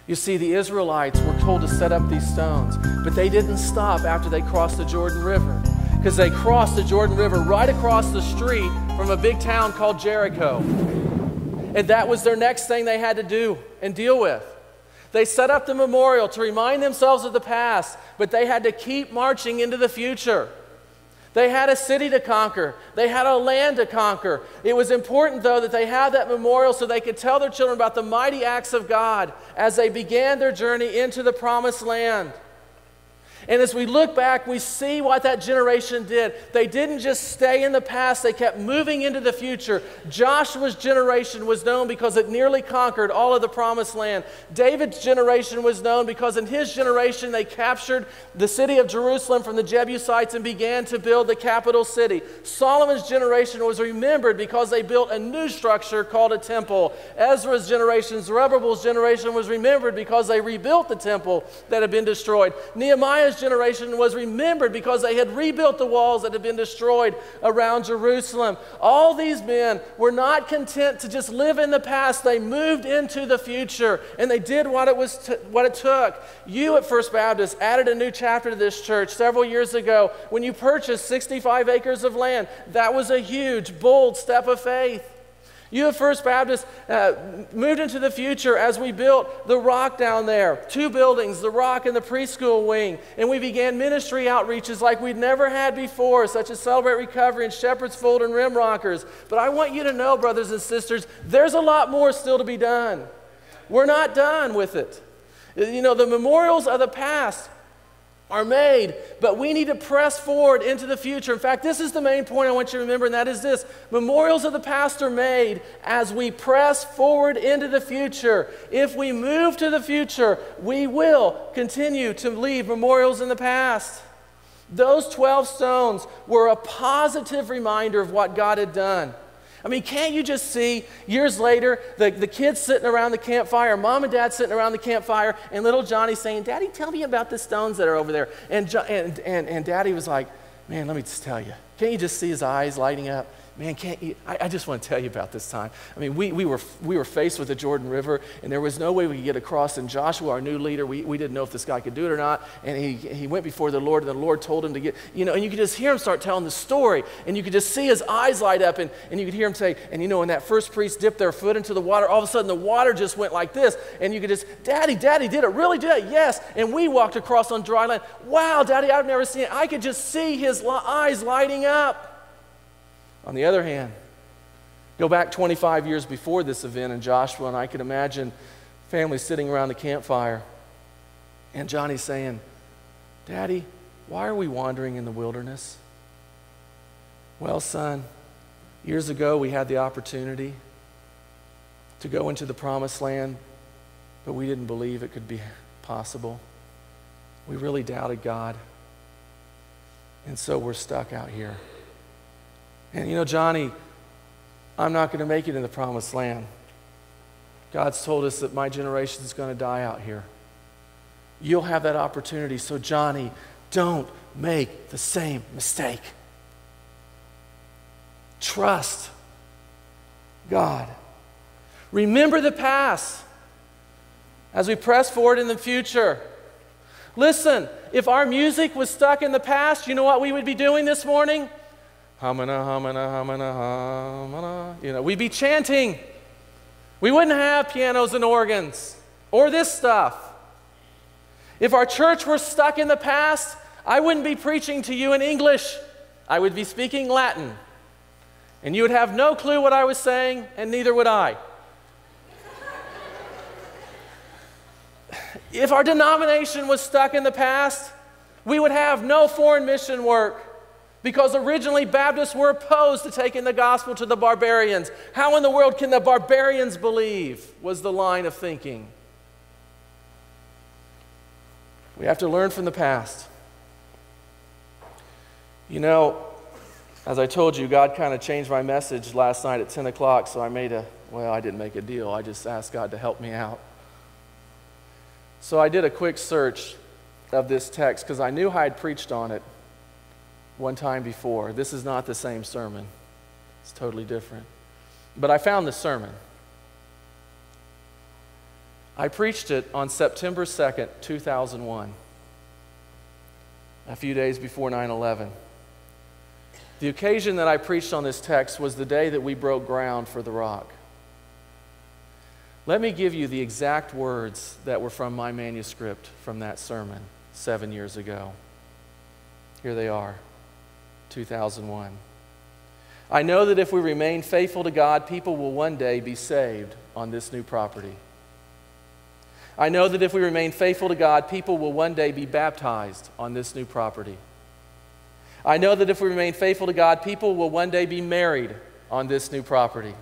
You see, the Israelites were told to set up these stones, but they didn't stop after they crossed the Jordan River, because they crossed the Jordan River right across the street from a big town called Jericho. And that was their next thing they had to do and deal with. They set up the memorial to remind themselves of the past, but they had to keep marching into the future. They had a city to conquer. They had a land to conquer. It was important, though, that they had that memorial so they could tell their children about the mighty acts of God as they began their journey into the promised land. And as we look back, we see what that generation did. They didn't just stay in the past, they kept moving into the future. Joshua's generation was known because it nearly conquered all of the promised land. David's generation was known because in his generation they captured the city of Jerusalem from the Jebusites and began to build the capital city. Solomon's generation was remembered because they built a new structure called a temple. Ezra's generation, Zerubbabel's generation was remembered because they rebuilt the temple that had been destroyed. Nehemiah's generation was remembered because they had rebuilt the walls that had been destroyed around Jerusalem. All these men were not content to just live in the past. They moved into the future, and they did what it took. You at First Baptist added a new chapter to this church several years ago when you purchased 65 acres of land. That was a huge, bold step of faith. You at First Baptist moved into the future as we built the Rock down there. 2 buildings, the Rock and the preschool wing. And we began ministry outreaches like we'd never had before, such as Celebrate Recovery and Shepherd's Fold and Rim Rockers. But I want you to know, brothers and sisters, there's a lot more still to be done. We're not done with it. You know, the memorials of the past are made, but we need to press forward into the future. In fact, this is the main point I want you to remember, and that is this. Memorials of the past are made as we press forward into the future. If we move to the future, we will continue to leave memorials in the past. Those 12 stones were a positive reminder of what God had done. I mean, can't you just see years later the kids sitting around the campfire, mom and dad sitting around the campfire, and little Johnny saying, "Daddy, tell me about the stones that are over there." And Daddy was like, "Man, let me just tell you. Can't you just see his eyes lighting up? Man, can't you? I just want to tell you about this time." I mean, we were faced with the Jordan River, and there was no way we could get across. And Joshua, our new leader, we didn't know if this guy could do it or not. And he went before the Lord, and the Lord told him to get, and you could just hear him start telling the story, and you could just see his eyes light up, and you could hear him say, and when that first priest dipped their foot into the water, all of a sudden the water just went like this, and you could just, Daddy, did it really do it? Yes. And we walked across on dry land. Wow, Daddy, I've never seen it. I could just see his eyes lighting up. On the other hand, go back 25 years before this event in Joshua, and I can imagine families sitting around the campfire, and Johnny saying, "Daddy, why are we wandering in the wilderness?" Well, son, years ago we had the opportunity to go into the promised land, but we didn't believe it could be possible. We really doubted God, and so we're stuck out here. And Johnny, I'm not going to make it in the promised land. God's told us that my generation is going to die out here. You'll have that opportunity. So Johnny, don't make the same mistake. Trust God. Remember the past as we press forward in the future. Listen, if our music was stuck in the past, you know what we would be doing this morning? Hamana, hamana, hamana, hamana. We'd be chanting. We wouldn't have pianos and organs or this stuff. If our church were stuck in the past, I wouldn't be preaching to you in English. I would be speaking Latin. And you would have no clue what I was saying, and neither would I. If our denomination was stuck in the past, we would have no foreign mission work. Because originally Baptists were opposed to taking the gospel to the barbarians. How in the world can the barbarians believe, was the line of thinking. We have to learn from the past. As I told you, God kind of changed my message last night at 10 o'clock, so I didn't make a deal. I just asked God to help me out. So I did a quick search of this text because I knew I had preached on it one time before. This is not the same sermon. It's totally different. But I found the sermon. I preached it on September 2nd, 2001, a few days before 9/11. The occasion that I preached on this text was the day that we broke ground for the rock. Let me give you the exact words that were from my manuscript from that sermon 7 years ago. Here they are, 2001. I know that if we remain faithful to God, people will one day be saved on this new property. I know that if we remain faithful to God, people will one day be baptized on this new property. I know that if we remain faithful to God, people will one day be married on this new property.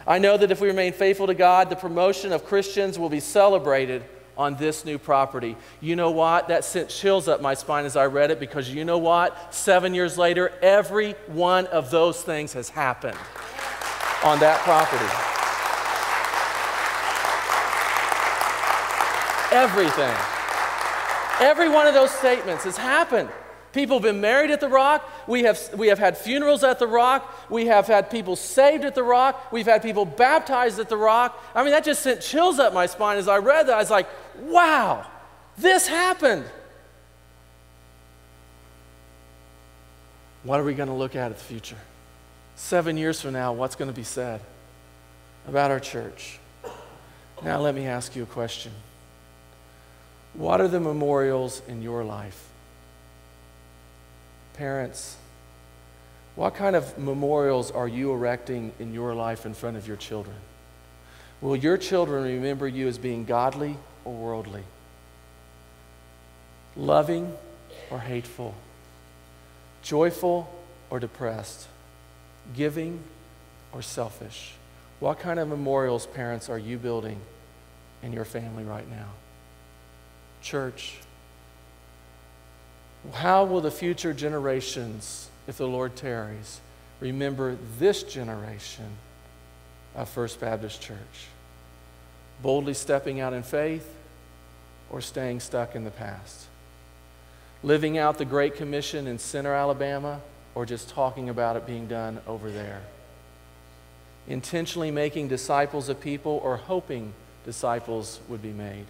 I know that if we remain faithful to God, the promotion of Christians will be celebrated on this new property. You know what? That sent chills up my spine as I read it, because you know what? 7 years later, every one of those things has happened on that property. Everything. Every one of those statements has happened. People have been married at the rock. We have had funerals at the rock. We have had people saved at the rock. We've had people baptized at the rock. I mean, that just sent chills up my spine as I read that. I was like, wow, this happened. What are we going to look at the future? 7 years from now, what's going to be said about our church? Now let me ask you a question. What are the memorials in your life? Parents, what kind of memorials are you erecting in your life in front of your children? Will your children remember you as being godly or worldly? Loving or hateful? Joyful or depressed? Giving or selfish? What kind of memorials, parents, are you building in your family right now? Church, how will the future generations, if the Lord tarries, remember this generation of First Baptist Church? Boldly stepping out in faith or staying stuck in the past? Living out the Great Commission in Center, Alabama, or just talking about it being done over there? Intentionally making disciples of people or hoping disciples would be made?